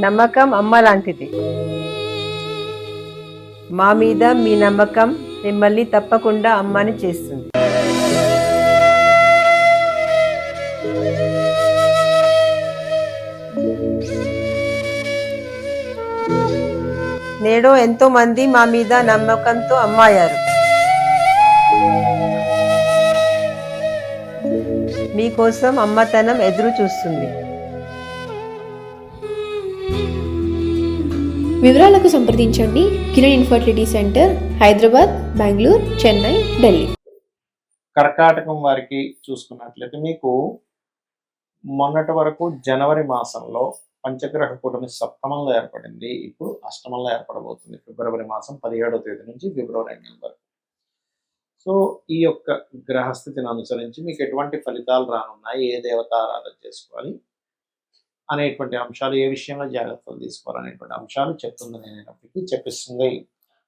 నమ్మకం అమ్మ లాంటిది. మా మీద మీ నమ్మకం మిమ్మల్ని తప్పకుండా అమ్మని చేస్తుంది. నేడు ఎంతో మంది మా మీద నమ్మకంతో అమ్మాయారు. మీకోసం అమ్మతనం ఎదురు చూస్తుంది. వివరాలకు సంప్రదించండి కిరణ్ ఇన్ఫర్టిలిటీ సెంటర్, హైదరాబాద్, బెంగళూరు, చెన్నై, ఢిల్లీ. కర్కాటకం వారికి చూసుకున్నట్లయితే మీకు మొన్నటి వరకు జనవరి మాసంలో పంచగ్రహ కూటమి సప్తమంలో ఏర్పడింది. ఇప్పుడు అష్టమంలో ఏర్పడబోతుంది ఫిబ్రవరి మాసం 17వ తేదీ నుంచి ఫిబ్రవరి 2 వరకు. సో ఈ యొక్క గ్రహస్థితిని అనుసరించి మీకు ఎటువంటి ఫలితాలు రానున్నాయి, ఏ దేవతారాధన చేసుకోవాలి అనేటువంటి అంశాలు, ఏ విషయంలో జాగ్రత్తలు తీసుకోవాలనేటువంటి అంశాలు చెప్తుంది. నేనప్పటికీ చెప్పిస్తుంది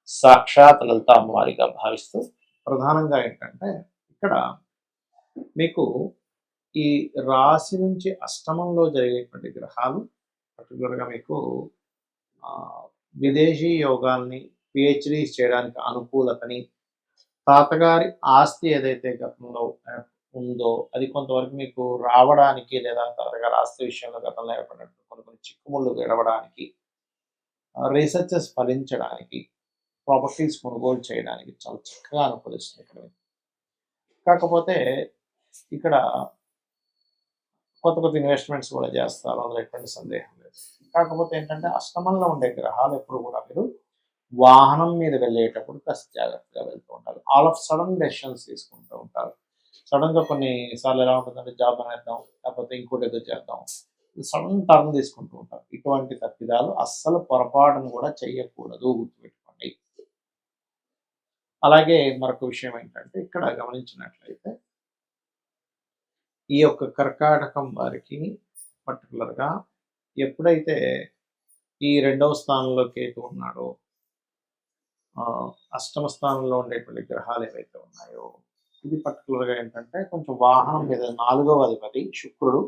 సాక్షాత్ లలిత అమ్మవారిగా భావిస్తూ, ప్రధానంగా ఏంటంటే ఇక్కడ మీకు ఈ రాశి నుంచి అష్టమంలో జరిగేటువంటి గ్రహాలు పర్టికులర్గా మీకు విదేశీ యోగాల్ని, పిహెచ్డీస్ చేయడానికి అనుకూలతని, తాతగారి ఆస్తి ఏదైతే గతంలో ఉందో అది కొంతవరకు మీకు రావడానికి, లేదా తాతగారి ఆస్తి విషయంలో గతంలో ఏర్పడినట్టు కొన్ని చిక్కుముళ్ళు విడవడానికి, రీసెర్చెస్ ఫలించడానికి, ప్రాపర్టీస్ కొనుగోలు చేయడానికి చాలా చక్కగా అనుకూలిస్తుంది ఇక్కడ. కాకపోతే ఇక్కడ కొత్త ఇన్వెస్ట్మెంట్స్ కూడా చేస్తారు, అందులో ఎటువంటి సందేహం లేదు. కాకపోతే ఏంటంటే అష్టమంలో ఉండే గ్రహాలు ఎప్పుడు కూడా మీరు వాహనం మీద వెళ్ళేటప్పుడు కాస్త జాగ్రత్తగా వెళ్తూ ఉంటారు. ఆల్ ఆఫ్ సడన్ డెసిషన్స్ తీసుకుంటూ ఉంటారు. సడన్గా కొన్నిసార్లు ఎలా ఉంటుందంటే జాబ్ అనేద్దాం, లేకపోతే ఇంకోటి ఏదో చేద్దాం, సడన్ టర్న్ తీసుకుంటూ ఉంటారు. ఇటువంటి తప్పిదాలు అస్సలు పొరపాటును కూడా చెయ్యకూడదు, గుర్తుపెట్టుకోండి. అలాగే మరొక విషయం ఏంటంటే ఇక్కడ గమనించినట్లయితే ఈ యొక్క కర్కాటకం వారికి పర్టికులర్గా ఎప్పుడైతే ఈ 2వ స్థానంలో కేతు ఉన్నాడో, అష్టమ స్థానంలో ఉండేటువంటి గ్రహాలు ఏవైతే ఉన్నాయో, ఇది పర్టికులర్గా ఏంటంటే కొంచెం వాహనం మీద 4వ అధిపతి శుక్రుడు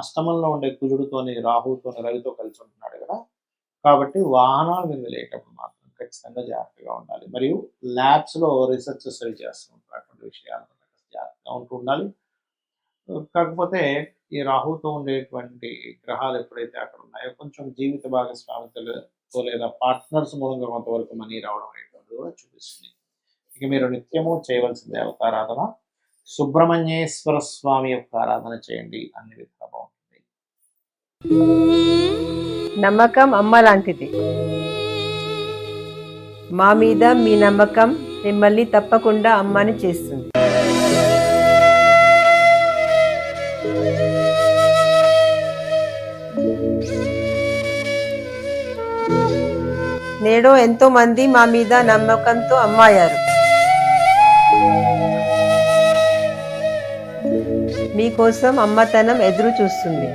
అష్టమంలో ఉండే కుజుడితోని, రాహుతోని, రవితో కలిసి ఉంటున్నాడు కదా. కాబట్టి వాహనాల మీద వెళ్ళేటప్పుడు మాత్రం ఖచ్చితంగా జాగ్రత్తగా ఉండాలి. మరియు ల్యాబ్స్లో రీసెర్చెస్ చేస్తూ ఉంటారు, అటువంటి విషయాలు జాగ్రత్తగా ఉంటూ ఉండాలి. కాకపోతే ఈ రాహుతో ఉండేటువంటి గ్రహాలు ఎప్పుడైతే అక్కడ ఉన్నాయో కొంచెం జీవిత భాగస్వామితో లేదా పార్ట్నర్స్ మూలంగా కొంతవరకు మనీ రావడం అనేటువంటిది కూడా చూపిస్తుంది. ఇక మీరు నిత్యము చేయవలసిన దేవతారాధన సుబ్రహ్మణ్యేశ్వర స్వామి యొక్క ఆరాధన చేయండి, అన్ని విధాలుగా బాగుంటుంది. నమ్మకం అమ్మ లాంటిది. మా మీద మీ నమ్మకం మిమ్మల్ని తప్పకుండా అమ్మని చేస్తుంది. నేడు ఎంతో మంది మా మీద నమ్మకంతో అమ్మాయారు. మీకోసం అమ్మతనం ఎదురు చూస్తుంది.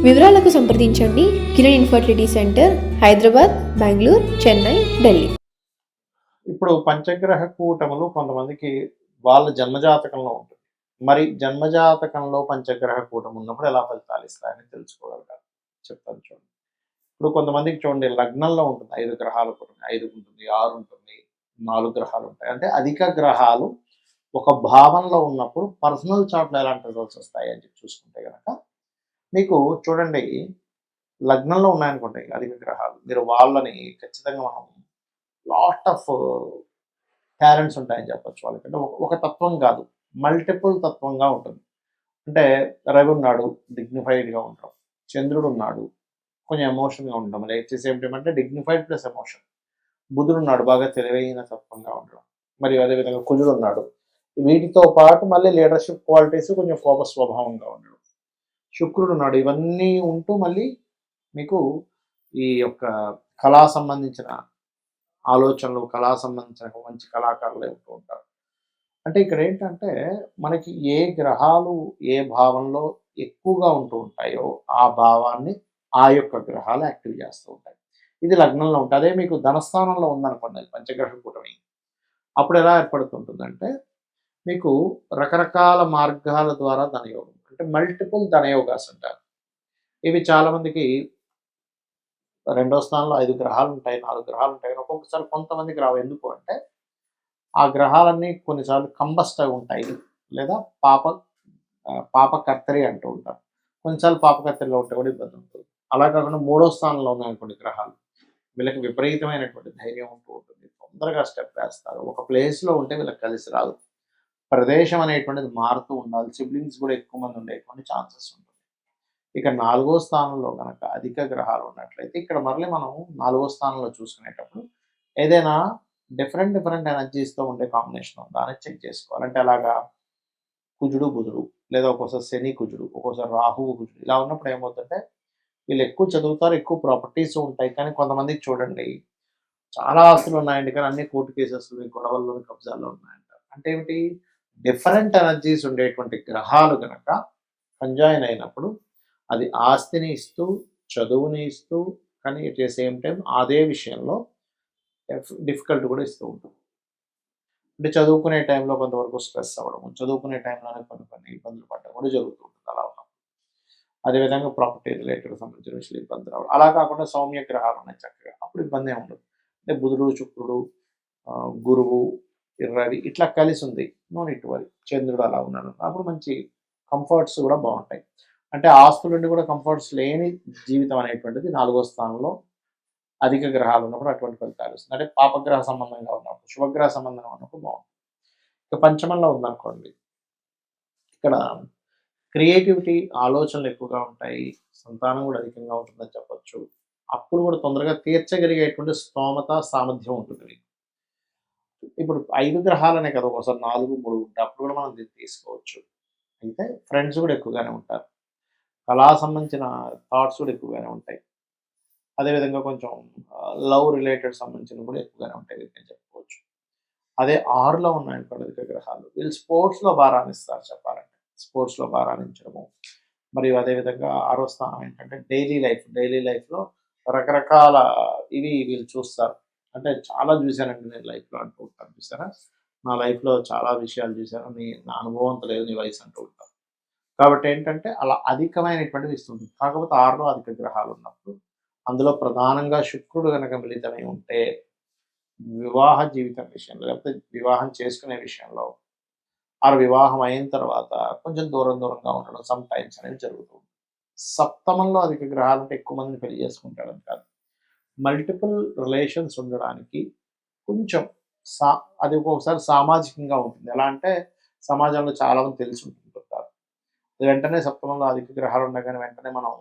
వివరాలకు సంప్రదించండి కిరణ్ ఇన్ఫర్టిలిటీ సెంటర్, హైదరాబాద్, బెంగళూరు, చెన్నై, ఢిల్లీ. ఇప్పుడు పంచగ్రహ కూటములు కొంతమందికి వాళ్ళ జన్మజాతకంలో ఉంటుంది. మరి జన్మజాతకంలో పంచగ్రహ కూటమి ఉన్నప్పుడు ఎలా ఫలితాలు ఇస్తాయని తెలుసుకోగలగాలి. చెప్తాను చూడండి. ఇప్పుడు కొంతమందికి చూడండి లగ్నంలో ఉంటుంది 5 గ్రహాలు కూటమి, 5 ఉంటుంది, 6 ఉంటుంది, 4 గ్రహాలు ఉంటాయి. అంటే అధిక గ్రహాలు ఒక భావంలో ఉన్నప్పుడు పర్సనల్ చార్ట్లో ఎలాంటి రిజల్ట్స్ వస్తాయి అని చెప్పి చూసుకుంటే కనుక మీకు చూడండి, లగ్నంలో ఉన్నాయనుకోండి అధిక గ్రహాలు, మీరు వాళ్ళని ఖచ్చితంగా మనం లాట్ ఆఫ్ టాలెంట్స్ ఉంటాయని చెప్పచ్చు. వాళ్ళకంటే ఒక తత్వం కాదు, మల్టిపుల్ తత్వంగా ఉంటుంది. అంటే రవి ఉన్నాడు, డిగ్నిఫైడ్గా ఉంటాం. చంద్రుడు ఉన్నాడు, కొంచెం ఎమోషన్గా ఉంటాం. అట్ ది సేమ్ టైం అంటే డిగ్నిఫైడ్ ప్లస్ ఎమోషన్. బుధుడు ఉన్నాడు, బాగా తెలివైన తత్వంగా ఉండడం. మరియు అదేవిధంగా కుజుడు ఉన్నాడు. వీటితో పాటు మళ్ళీ లీడర్షిప్ క్వాలిటీస్, కొంచెం కోప స్వభావంగా ఉండడం. శుక్రుడు ఉన్నాడు, ఇవన్నీ ఉంటూ మళ్ళీ మీకు ఈ యొక్క కళా సంబంధించిన ఆలోచనలు, కళా సంబంధించిన మంచి కళాకారులు ఉంటూ ఉంటారు. అంటే ఇక్కడ ఏంటంటే మనకి ఏ గ్రహాలు ఏ భావంలో ఎక్కువగా ఉంటూ ఉంటాయో ఆ భావాన్ని ఆ యొక్క గ్రహాలు యాక్టివ్ చేస్తూ ఉంటాయి. ఇది లగ్నంలో ఉంటుంది. అదే మీకు ధనస్థానంలో ఉందనుకోండి పంచగ్రహ కూటమి, అప్పుడు ఎలా ఏర్పడుతుంటుందంటే మీకు రకరకాల మార్గాల ద్వారా ధనయోగం అంటే మల్టిపుల్ ధనయోగాస్ అంటారు. ఇవి చాలామందికి రెండో స్థానంలో 5 గ్రహాలు ఉంటాయి, 4 గ్రహాలు ఉంటాయి. ఒక్కొక్కసారి కొంతమందికి రావు. ఎందుకు అంటే ఆ గ్రహాలన్నీ కొన్నిసార్లు కంబస్ట్ అయి ఉంటాయి, లేదా పాపకర్తరి అంటూ ఉంటారు. కొన్నిసార్లు పాపకర్తరిలో ఉంటే కూడా ఇబ్బంది ఉంటుంది. అలా కాకుండా మూడో స్థానంలో ఉన్నాయనుకోండి గ్రహాలు, వీళ్ళకి విపరీతమైనటువంటి ధైర్యం ఉంటూ ఉంటుంది. తొందరగా స్టెప్ వేస్తారు. ఒక ప్లేస్‌లో ఉంటే వీళ్ళకి కలిసి రాదు. ప్రదేశం అనేటువంటిది మారుతూ ఉండాలి. సిబ్లింగ్స్ కూడా ఎక్కువ మంది ఉండేటువంటి ఛాన్సెస్ ఉంటుంది. ఇక 4వ స్థానంలో గనక అధిక గ్రహాలు ఉన్నట్లయితే ఇక్కడ మళ్ళీ మనం 4వ స్థానంలో చూసుకునేటప్పుడు ఏదైనా డిఫరెంట్ ఎనర్జీస్‌తో ఉండే కాంబినేషన్ ఉందా అని చెక్ చేసుకోవాలి. అంటే అలాగా కుజుడు, బుధుడు, లేదా ఒక్కోసారి శని, కుజుడు, ఒక్కోసారి రాహువు, కుజుడు ఇలా ఉన్నప్పుడు ఏమవుతుందంటే వీళ్ళు ఎక్కువ చదువుతారు, ఎక్కువ ప్రాపర్టీస్ ఉంటాయి. కానీ కొంతమందికి చూడండి చాలా ఆస్తులు ఉన్నాయండి, కానీ అన్ని కోర్టు కేసెస్‌లో, గొడవల్లోని, కబ్జాల్లో ఉన్నాయంటారు. అంటే ఏమిటి? డిఫరెంట్ ఎనర్జీస్ ఉండేటువంటి గ్రహాలు గనక కంజాయిన్ అయినప్పుడు అది ఆస్తిని ఇస్తూ, చదువుని ఇస్తూ, కానీ ఎట్ ద సేమ్ టైమ్ అదే విషయంలో డిఫికల్ట్ కూడా ఇస్తూ ఉంటుంది. అంటే చదువుకునే టైంలో కొంతవరకు స్ట్రెస్ అవ్వడము, చదువుకునే టైంలోనే కొన్ని ఇబ్బందులు పడడం కూడా జరుగుతూ ఉంటుంది అలా ఉన్నప్పుడు. అదేవిధంగా ప్రాపర్టీ రిలేటెడ్ సంబంధించిన విషయాలు ఇబ్బంది రావడం. అలా కాకుండా సౌమ్య గ్రహాలు ఉన్నాయి చక్కగా. అప్పుడు ఇబ్బంది ఏమి ఉండదు. అంటే బుధుడు, శుక్రుడు, గురువు, రవి ఇట్లా కలిసి ఉంది. No need to worry. చంద్రుడు అలా ఉన్నాడు. అప్పుడు మంచి కంఫర్ట్స్ కూడా బాగుంటాయి. అంటే ఆస్తుల నుండి కూడా కంఫర్ట్స్ లేని జీవితం అనేటువంటిది 4వ స్థానంలో అధిక గ్రహాలు ఉన్నప్పుడు అటువంటి ఫలితాలు వస్తుంది. అంటే పాపగ్రహ సంబంధంగా ఉన్నప్పుడు, శుభగ్రహ సంబంధంగా ఉన్నప్పుడు బాగుంటుంది. ఇక పంచమంలో ఉందనుకోండి, ఇక్కడ క్రియేటివిటీ, ఆలోచనలు ఎక్కువగా ఉంటాయి. సంతానం కూడా అధికంగా ఉంటుందని చెప్పొచ్చు. అప్పులు కూడా తొందరగా తీర్చగలిగేటువంటి స్తోమత, సామర్థ్యం ఉంటుంది మీకు. ఇప్పుడు 5 గ్రహాలనే కదా, ఒకసారి 4, 3 ఉంటే అప్పుడు కూడా మనం దీన్ని తీసుకోవచ్చు. అయితే ఫ్రెండ్స్ కూడా ఎక్కువగానే ఉంటారు. కళా సంబంధించిన థాట్స్ కూడా ఎక్కువగానే ఉంటాయి. అదేవిధంగా కొంచెం లవ్ రిలేటెడ్ సంబంధించినవి కూడా ఎక్కువగానే ఉంటాయి వీటిని చెప్పుకోవచ్చు. అదే 6లో ఉన్నాయనుకోండి అధిక గ్రహాలు, వీళ్ళు స్పోర్ట్స్‌లో బా రాణిస్తారు చెప్పాలంటే. స్పోర్ట్స్‌లో బా రాణించడము. మరియు అదేవిధంగా 6వ స్థానం ఏంటంటే డైలీ లైఫ్‌లో రకరకాల ఇవి వీళ్ళు చూస్తారు. అంటే చాలా చూశానండి నేను లైఫ్‌లో అంటూ ఉంటాను చూసారా? నా లైఫ్‌లో చాలా విషయాలు చూశాను. నా అనుభవంతో లేదు నీ వయసు అంటూ ఉంటాను. కాబట్టి ఏంటంటే అలా అధికమైనటువంటివి ఇస్తుంది. కాకపోతే 6లో అధిక గ్రహాలు ఉన్నప్పుడు అందులో ప్రధానంగా శుక్రుడు గనక మిళితమై ఉంటే వివాహ జీవితం విషయంలో, లేకపోతే వివాహం చేసుకునే విషయంలో, వివాహం అయిన తర్వాత కొంచెం దూరంగా ఉండడం సమ్ టైమ్స్ అనేది జరుగుతుంది. సప్తమంలో అధిక గ్రహాలంటే ఎక్కువ మందిని పెళ్లి చేసుకుంటాడని కాదు. మల్టిపుల్ రిలేషన్స్ ఉండడానికి కొంచెం సా అది ఒక్కొక్కసారి సామాజికంగా ఉంటుంది. ఎలా అంటే సమాజంలో చాలా మంది తెలిసి ఉంటుంటారు. వెంటనే సప్తమంలో అధిక గ్రహాలు ఉండగానే వెంటనే మనం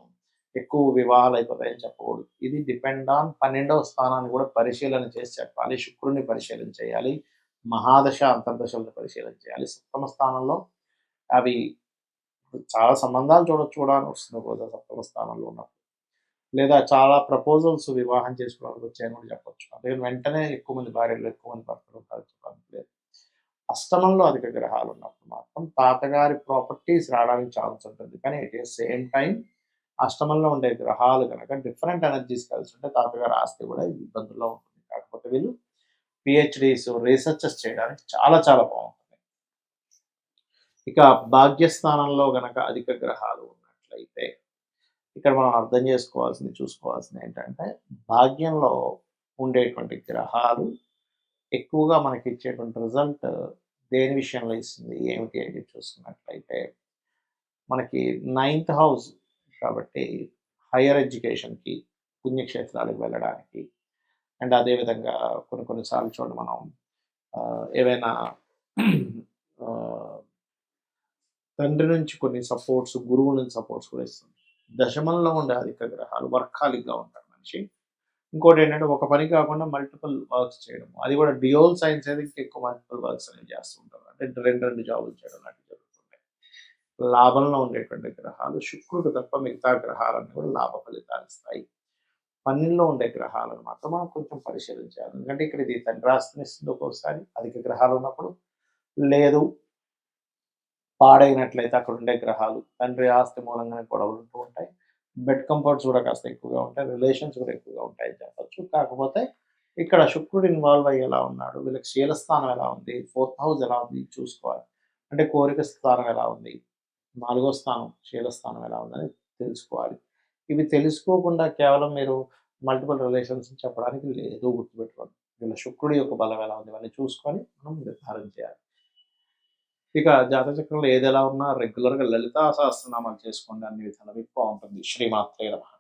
ఎక్కువ వివాహాలు అయిపోతాయని చెప్పకూడదు. ఇది డిపెండ్ ఆన్ 12వ స్థానాన్ని కూడా పరిశీలన చేసి చెప్పాలి. శుక్రుడిని పరిశీలన చేయాలి. మహాదశ, అంతర్దశలను పరిశీలన చేయాలి. సప్తమ స్థానంలో అవి చాలా సంబంధాలు చూడొచ్చు కూడా అని వస్తుంది ఒకవేళ సప్తమ స్థానంలో ఉన్నప్పుడు. లేదా చాలా ప్రపోజల్స్ వివాహం చేసుకోవడానికి వచ్చాయని కూడా చెప్పొచ్చు. అంటే వెంటనే ఎక్కువ మంది భార్యలు, ఎక్కువ మంది భర్తలు ఉంటారు చెప్పడానికి లేదు. అష్టమంలో అధిక గ్రహాలు ఉన్నప్పుడు మాత్రం తాతగారి ప్రాపర్టీస్ రావడానికి ఛాన్స్ ఉంటుంది. కానీ ఎట్ ద సేమ్ టైం అష్టమంలో ఉండే గ్రహాలు కనుక డిఫరెంట్ ఎనర్జీస్ కలిసి ఉంటే తాతగారి ఆస్తి కూడా ఇబ్బందుల్లో ఉంటుంది. కాకపోతే వీళ్ళు పిహెచ్‌డీస్, రీసెర్చెస్ చేయడానికి చాలా బాగుంటుంది. ఇక భాగ్యస్థానంలో గనక అధిక గ్రహాలు ఉన్నట్లయితే ఇక్కడ మనం అర్థం చేసుకోవాల్సింది, చూసుకోవాల్సింది ఏంటంటే భాగ్యంలో ఉండేటువంటి గ్రహాలు ఎక్కువగా మనకి ఇచ్చేటువంటి రిజల్ట్ దేని విషయంలో ఇస్తుంది, ఏమిటి అని చూసుకున్నట్లయితే మనకి 9th హౌస్ కాబట్టి హైయర్ ఎడ్యుకేషన్‌కి, పుణ్యక్షేత్రాలకు వెళ్ళడానికి, అండ్ అదేవిధంగా కొన్ని సార్లు చూడండి మనం ఏవైనా ఆహ్, తండ్రి నుంచి కొన్ని సపోర్ట్స్, గురువుల నుంచి సపోర్ట్స్ కూడా ఇస్తుంది. దశమంలో ఉండే అధిక గ్రహాలు వర్కాలిక్‌గా ఉంటాడు మనిషి. ఇంకోటేంటంటే ఒక పని కాకుండా మల్టిపుల్ వర్క్స్ చేయడం. అది కూడా డ్యూయల్ సైన్స్ అయితే ఇంకా ఎక్కువ మల్టిపుల్ వర్క్స్ అనేవి చేస్తూ ఉంటారు. అంటే 2 జాబులు చేయడం లాంటివి జరుగుతుంటాయి. లాభంలో ఉండేటువంటి గ్రహాలు శుక్రుడు తప్ప మిగతా గ్రహాలన్నీ కూడా లాభ ఫలితాలు ఇస్తాయి. 12లో ఉండే గ్రహాలను మాత్రం మనం కొంచెం పరిశీలించాలి. ఎందుకంటే ఇక్కడ ఇది తండ్రి ఆస్తిని ఇస్తుంది ఒక్కోసారి అధిక గ్రహాలు ఉన్నప్పుడు. లేదు పాడైనట్లయితే అక్కడ ఉండే గ్రహాలు తండ్రి ఆస్తి మూలంగానే గొడవలు ఉంటూ ఉంటాయి. బెడ్ కంఫర్ట్స్ కూడా కాస్త ఎక్కువగా ఉంటాయి. రిలేషన్స్ కూడా ఎక్కువగా ఉంటాయని చెప్పొచ్చు. కాకపోతే ఇక్కడ శుక్రుడు ఇన్వాల్వ్ అయ్యి ఎలా ఉన్నాడు, వీళ్ళకి శీలస్థానం ఎలా ఉంది, 4th హౌస్ ఎలా ఉంది చూసుకోవాలి. అంటే కోరిక స్థానం ఎలా ఉంది, 4వ స్థానం శీలస్థానం ఎలా ఉందని తెలుసుకోవాలి. ఇవి తెలుసుకోకుండా కేవలం మీరు మల్టిపుల్ రిలేషన్స్ చెప్పడానికి లేదు, గుర్తుపెట్టుకోండి. వీళ్ళ శుక్రుడి యొక్క బలం ఎలా ఉంది ఇవన్నీ చూసుకొని మనం నిర్ధారణ చేయాలి. ఇక జాతక చక్రంలో ఏది ఎలా ఉన్నా రెగ్యులర్‌గా లలితా సహస్రనామాలు చేసుకోండి. అన్ని విధాలా మీకు బావుంటుంది. శ్రీమాత్రే నమః.